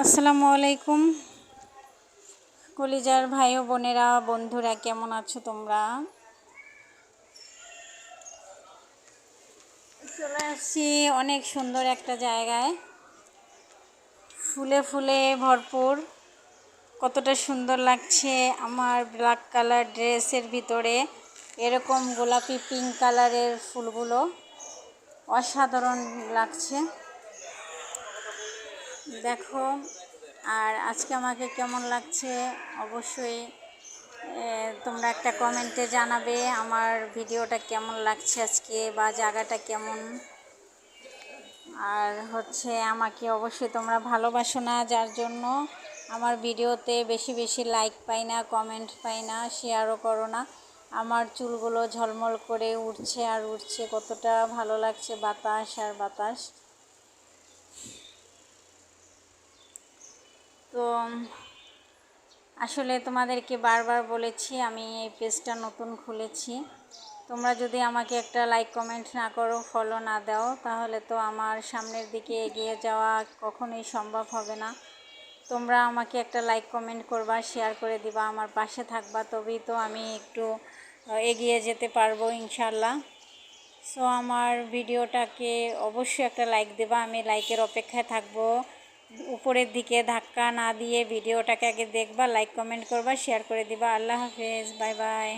আসসালামু আলাইকুম কলিজার ভাই ও বোনেরা, বন্ধুরা, কেমন আছো তোমরা? চলে আসছি অনেক সুন্দর একটা জায়গায়, ফুলে ফুলে ভরপুর। কতটা সুন্দর লাগছে আমার ব্ল্যাক কালার ড্রেসের ভিতরে এরকম গোলাপি পিঙ্ক কালারের ফুলগুলো, অসাধারণ লাগছে। দেখো, আর আজকে আমাকে কেমন লাগছে অবশ্যই তোমরা একটা কমেন্টে জানাবে আমার ভিডিওটা কেমন লাগছে আজকে, বা জায়গাটা কেমন। আর আমাকে অবশ্যই তোমরা ভালোবাসো না, যার জন্য আমার ভিডিওতে বেশি বেশি লাইক পাই না, কমেন্ট পাই না, শেয়ারও করো না। আমার চুলগুলো ঝলমল করে উঠছে আর উঠছে, কতটা ভালো লাগছে, বাতাস আর বাতাস। তো আসলে তোমাদেরকে বারবার বলেছি আমি এই পেজটা নতুন খুলেছি। তোমরা যদি আমাকে একটা লাইক কমেন্ট না করো, ফলো না দাও, তাহলে তো আমার সামনের দিকে এগিয়ে যাওয়া কখনোই সম্ভব হবে না। তোমরা আমাকে একটা লাইক কমেন্ট করবা, শেয়ার করে দিবা, আমার পাশে থাকবা, তবেই তো আমি একটু এগিয়ে যেতে পারবো ইনশাল্লাহ। সো আমার ভিডিওটাকে অবশ্যই একটা লাইক দেবা, আমি লাইকের অপেক্ষায় থাকবো। উপরের দিকে ধাক্কা না দিয়ে ভিডিওটাকে আগে দেখবা, লাইক কমেন্ট করবা, শেয়ার করে দিবা। আল্লাহ হাফেজ, বাই বাই।